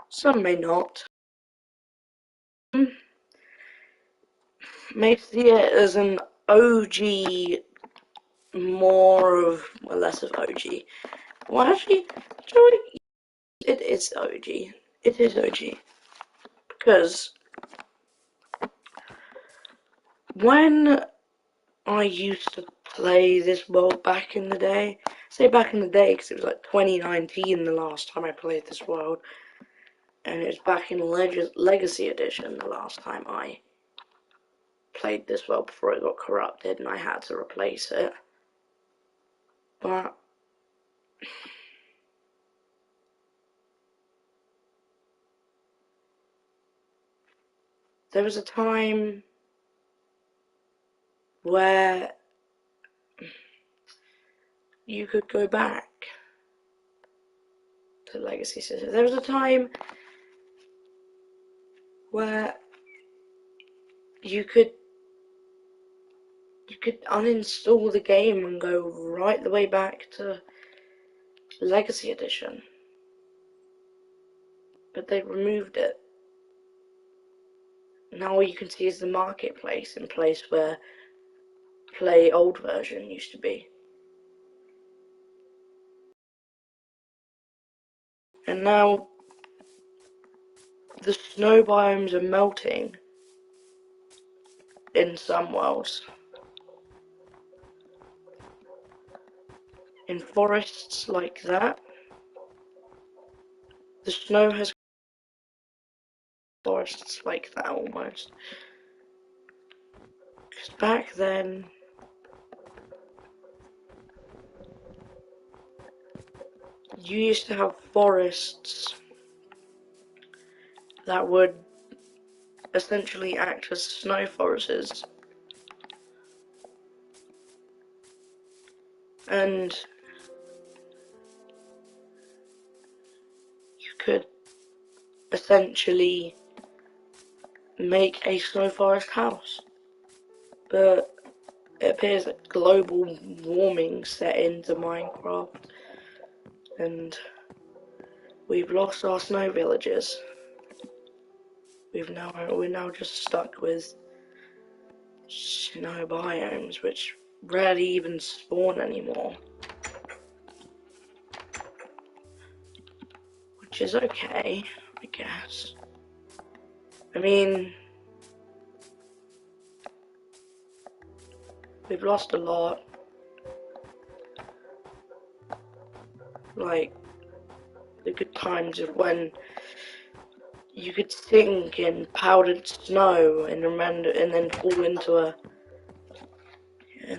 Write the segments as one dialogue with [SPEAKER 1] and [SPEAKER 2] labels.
[SPEAKER 1] Some may not. May see it as an OG, more of, well, less of OG. Well, actually, it is OG. It is OG. Because when I used to play this world back in the day, say back in the day, because it was like 2019 the last time I played this world, and it was back in Legacy Edition the last time I played this world before it got corrupted and I had to replace it. But there was a time where you could go back to Legacy System. There was a time where you could uninstall the game and go right the way back to Legacy Edition. But they removed it. Now all you can see is the marketplace, in place where Play Old version used to be. And now the snow biomes are melting in some worlds. In forests like that, the snow has forests like that almost. Because back then, you used to have forests that would essentially act as snow forests. And you could essentially make a snow forest house. But it appears that global warming set into Minecraft, and we've lost our snow villages. We're now just stuck with snow biomes, which rarely even spawn anymore. Which is okay, I guess. I mean, we've lost a lot. Like, the good times of when you could sink in powdered snow and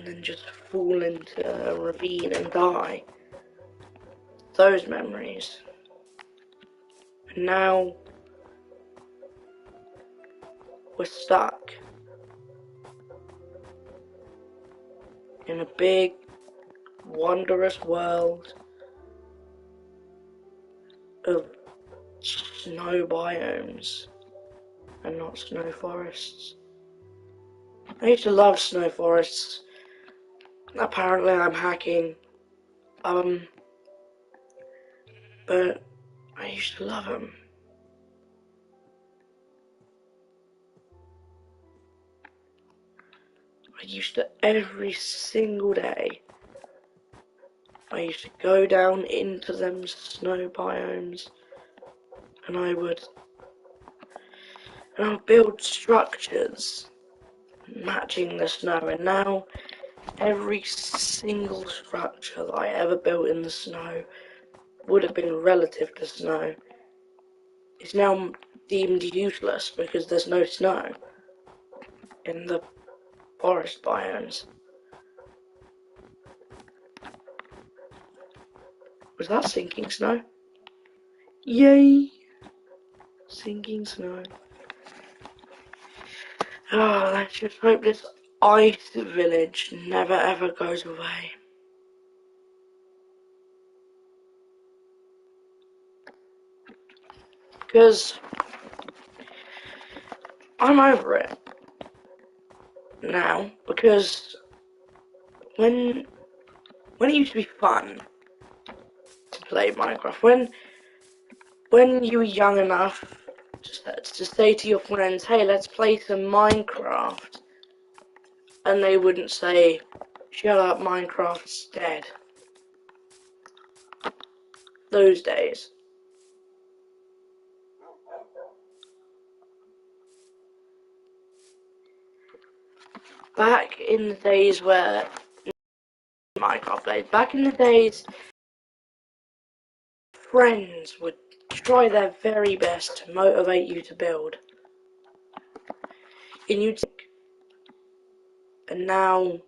[SPEAKER 1] then just fall into a ravine and die. Those memories. And now we're stuck in a big, wondrous world of snow biomes and not snow forests. I used to love snow forests. Apparently I'm hacking. But I used to love them. I used to, every single day, I used to go down into them snow biomes, and I would build structures matching the snow. And now every single structure that I ever built in the snow would have been relative to snow. It's now deemed useless because there's no snow in the forest biomes. Was that sinking snow? Yay! Sinking snow. Oh, let's just hope this ice village never ever goes away. Because I'm over it now, because when it used to be fun to play Minecraft. When you were young enough to say to your friends, hey, let's play some Minecraft, and they wouldn't say, shut up, Minecraft's dead. Those days. Back in the days where Minecraft played, back in the days, friends would try their very best to motivate you to build. And now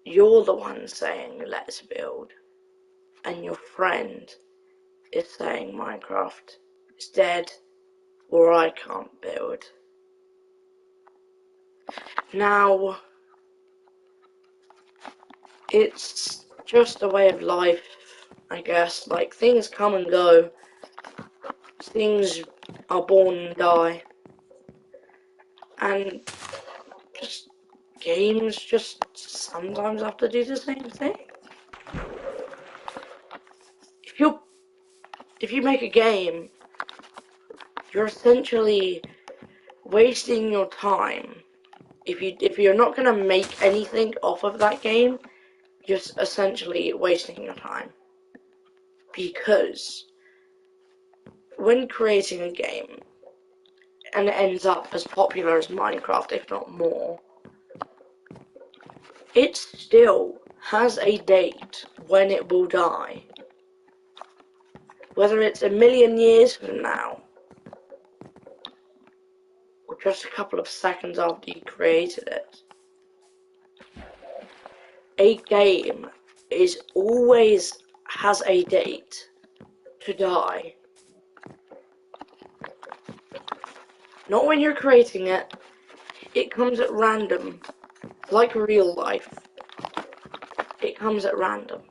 [SPEAKER 1] you're the one saying, let's build. And your friend is saying Minecraft is dead, or I can't build. Now, it's just a way of life, I guess. Like, things come and go. Things are born and die. And just games just sometimes have to do the same thing. If you make a game, you're essentially wasting your time. If you're not gonna make anything off of that game, you're essentially wasting your time. Because when creating a game, and it ends up as popular as Minecraft, if not more, it still has a date when it will die. Whether it's a million years from now, or just a couple of seconds after you created it. A game always has a date to die. Not when you're creating it. It comes at random, like real life. It comes at random.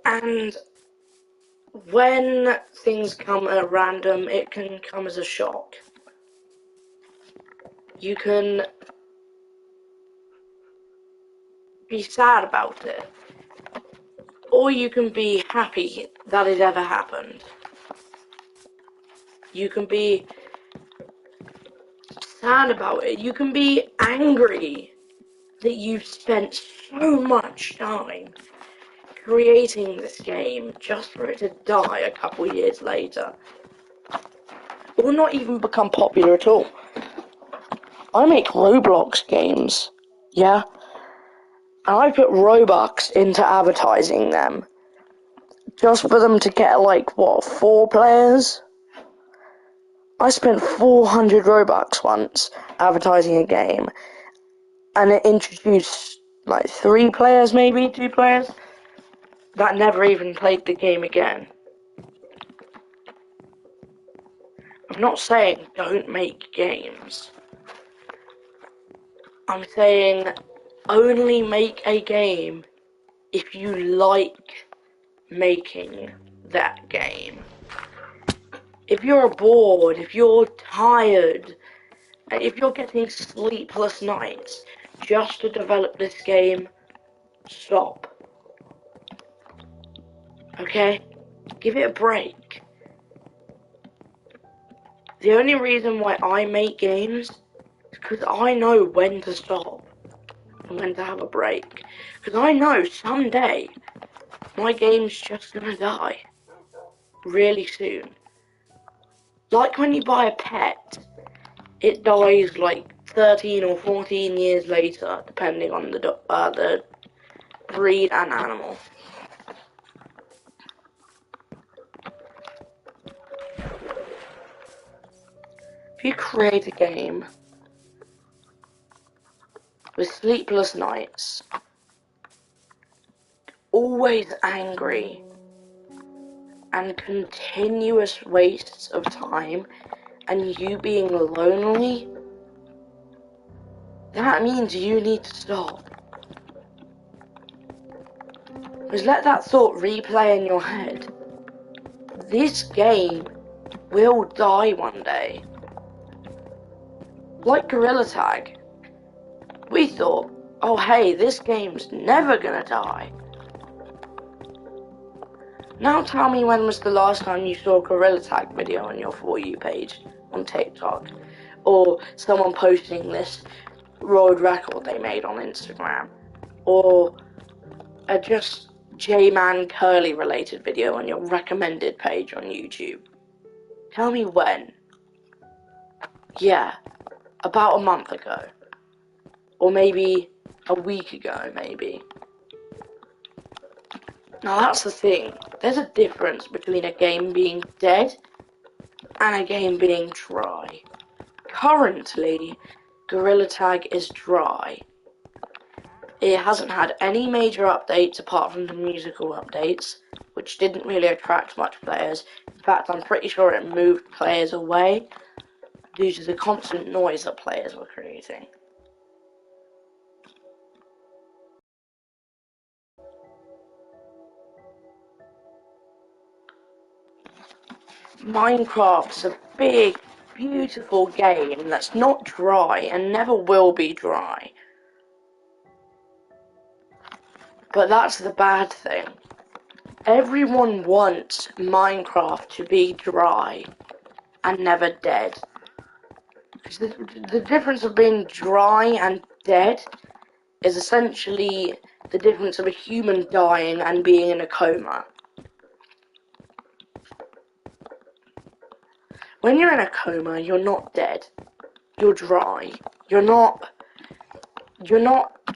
[SPEAKER 1] And when things come at random, it can come as a shock. You can be sad about it, or you can be happy that it ever happened. You can be sad about it. You can be angry that you've spent so much time creating this game just for it to die a couple years later. Or not even become popular at all. I make Roblox games, yeah? And I put Robux into advertising them. Just for them to get, 4 players? I spent 400 Robux once advertising a game. And it introduced, 3 players maybe, 2 players, that never even played the game again. I'm not saying don't make games. I'm saying only make a game if you like making that game. If you're bored, if you're tired, if you're getting sleepless nights just to develop this game, stop. Okay? Give it a break. The only reason why I make games is because I know when to stop and when to have a break. Because I know someday my game's just gonna die. Really soon. Like when you buy a pet, it dies 13 or 14 years later, depending on the breed and animal. If you create a game with sleepless nights, always angry, and continuous wastes of time, and you being lonely, that means you need to stop. Just let that thought replay in your head. This game will die one day. Like Gorilla Tag. We thought, oh hey, this game's never gonna die. Now tell me, when was the last time you saw a Gorilla Tag video on your For You page on TikTok? Or someone posting this road record they made on Instagram? Or a just J-Man Curly related video on your recommended page on YouTube? Tell me when. Yeah, about a month ago. Or maybe a week ago, maybe. Now that's the thing, there's a difference between a game being dead and a game being dry. Currently, Gorilla Tag is dry. It hasn't had any major updates apart from the musical updates, which didn't really attract much players. In fact, I'm pretty sure it moved players away due to the constant noise that players were creating. Minecraft's a big, beautiful game that's not dry and never will be dry. But that's the bad thing. Everyone wants Minecraft to be dry and never dead. Because the difference of being dry and dead is essentially the difference of a human dying and being in a coma. When you're in a coma, you're not dead. You're dry. You're not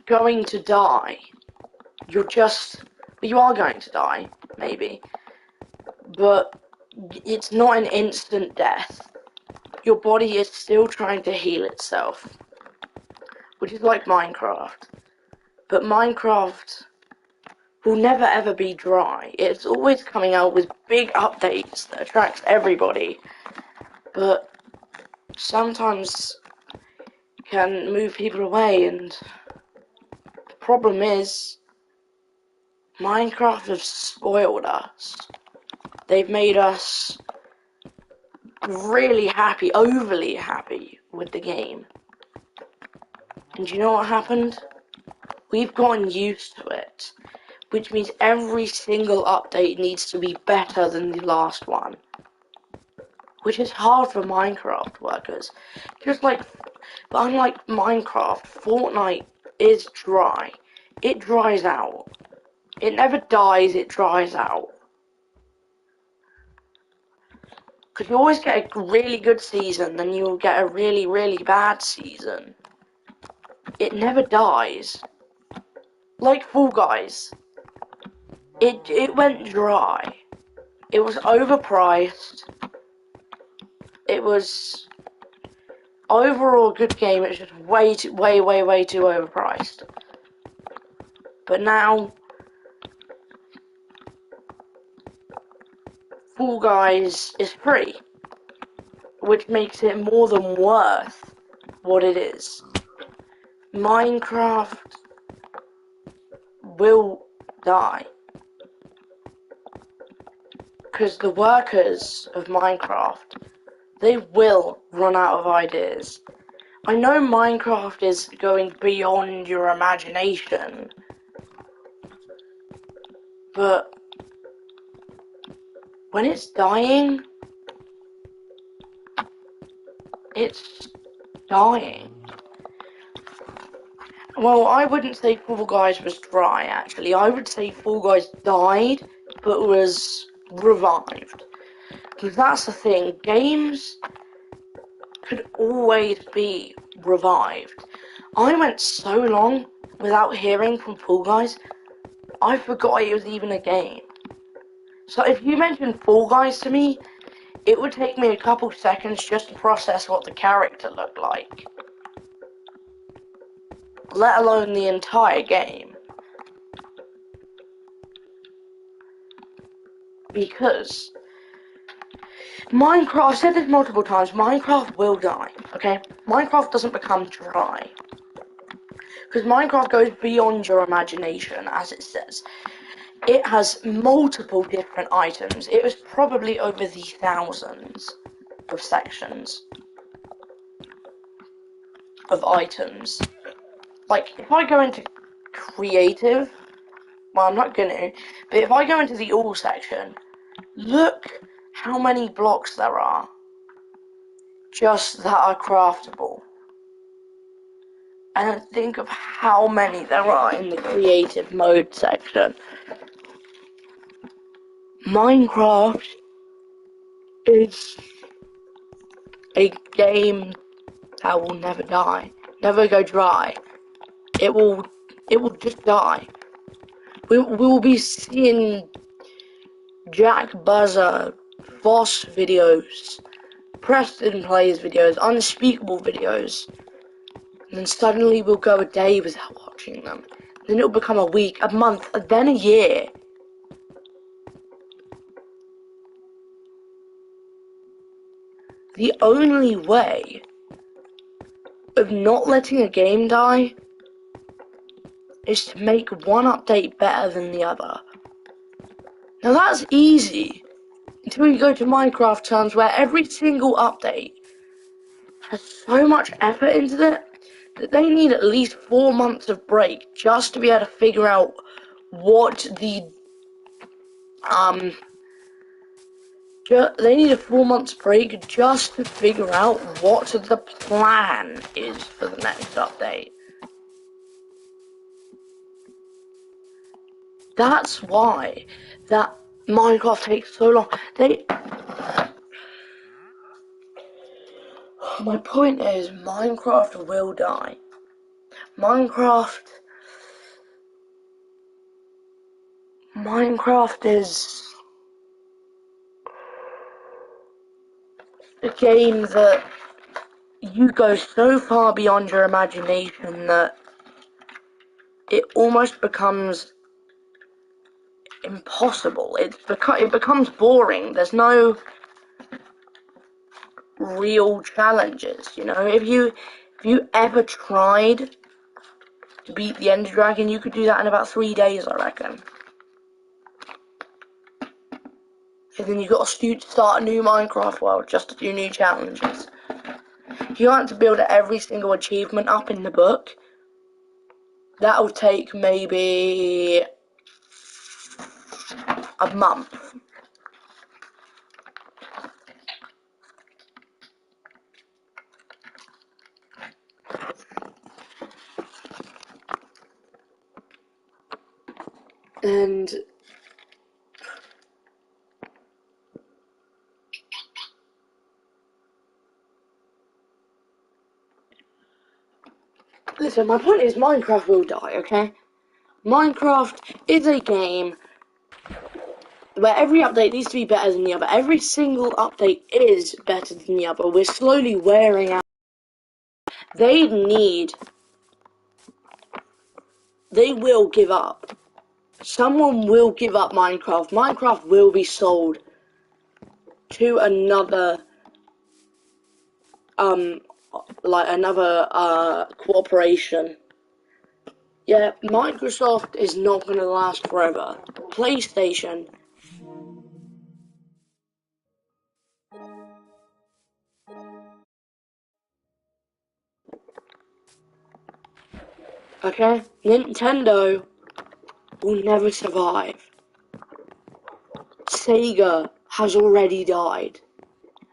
[SPEAKER 1] going to die. You are going to die, maybe. But it's not an instant death. Your body is still trying to heal itself. Which is like Minecraft. But Minecraft will never ever be dry. It's always coming out with big updates that attracts everybody. But sometimes can move people away, and the problem is Minecraft has spoiled us. They've made us really happy, overly happy with the game. And you know what happened? We've gotten used to it, which means every single update needs to be better than the last one. Which is hard for Minecraft workers. But unlike Minecraft, Fortnite is dry. It dries out. It never dies, it dries out. Because you always get a really good season, then you'll get a really, really bad season. It never dies. Like Fall Guys. It went dry. It was overpriced. It was overall a good game. It's just way too overpriced. But now Fall Guys is free, which makes it more than worth what it is. Minecraft will die. Because the workers of Minecraft, they will run out of ideas. I know Minecraft is going beyond your imagination, but when it's dying, it's dying. Well, I wouldn't say Fall Guys was dry, actually. I would say Fall Guys died, but was revived. Because that's the thing, games could always be revived. I went so long without hearing from Fall Guys, I forgot it was even a game. So if you mentioned Fall Guys to me, it would take me a couple seconds just to process what the character looked like. Let alone the entire game. Because Minecraft, I've said this multiple times, Minecraft will die, okay? Minecraft doesn't become dry. Because Minecraft goes beyond your imagination, as it says. It has multiple different items. It was probably over the thousands of sections of items. like, if I go into creative, well, I'm not gonna, but if I go into the all section, look how many blocks there are just that are craftable. And think of how many there are in the creative mode section. Minecraft is a game that will never die, never go dry. It will just die. We will be seeing Jack Buzzer, Voss videos, Preston Plays videos, Unspeakable videos, and then suddenly we'll go a day without watching them. Then it'll become a week, a month, and then a year. The only way of not letting a game die is to make one update better than the other. Now that's easy until you go to Minecraft terms where every single update has so much effort into it that they need at least 4 months of break just to be able to figure out what the they need a 4 months break just to figure out what the plan is for the next update. That's why that Minecraft takes so long. My point is, Minecraft will die. Minecraft is a game that you go so far beyond your imagination that it almost becomes impossible. It becomes boring. There's no real challenges, you know. If you ever tried to beat the Ender Dragon, you could do that in about 3 days, I reckon. And then you got to start a new Minecraft world just to do new challenges. If you want to build every single achievement up in the book, that'll take maybe a month. And listen, my point is Minecraft will die, okay? Minecraft is a game where every update needs to be better than the other. Every single update is better than the other. We're slowly wearing out. They will give up. Someone will give up Minecraft. Minecraft will be sold to another, corporation. Yeah, Microsoft is not going to last forever. PlayStation. Okay? Nintendo will never survive. Sega has already died.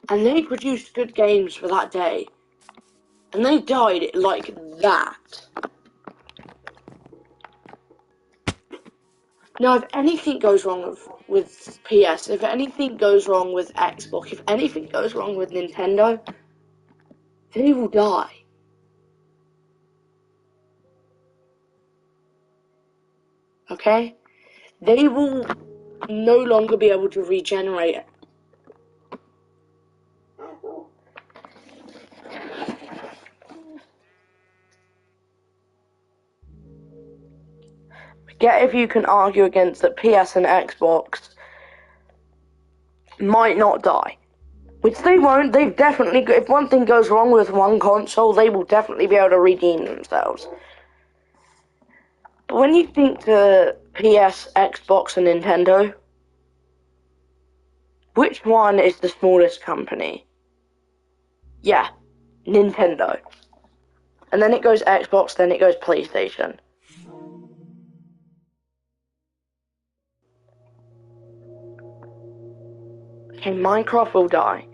[SPEAKER 1] And they produced good games for that day. And they died like that. Now, if anything goes wrong with PS, if anything goes wrong with Xbox, if anything goes wrong with Nintendo, they will die. Okay? They will no longer be able to regenerate it. Forget if you can argue against that PS and Xbox might not die. Which they won't. They've definitely, if one thing goes wrong with one console, they will definitely be able to redeem themselves. But when you think to PS, Xbox, and Nintendo, which one is the smallest company? Yeah, Nintendo. And then it goes Xbox, then it goes PlayStation. Okay, Minecraft will die.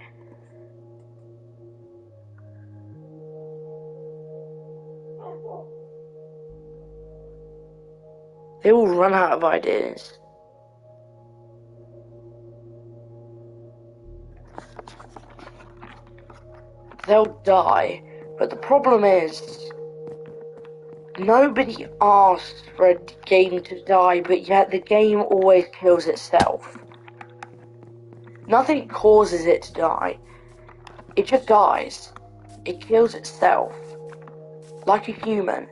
[SPEAKER 1] They will run out of ideas. They'll die. But the problem is, nobody asks for a game to die, but yet the game always kills itself. Nothing causes it to die. It just dies. It kills itself. Like a human.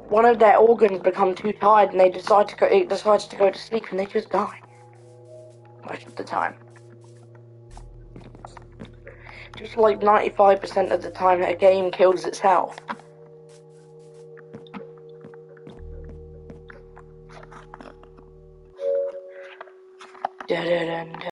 [SPEAKER 1] One of their organs become too tired and it decides to go to sleep and they just die. Most of the time. Just like 95% of the time a game kills itself.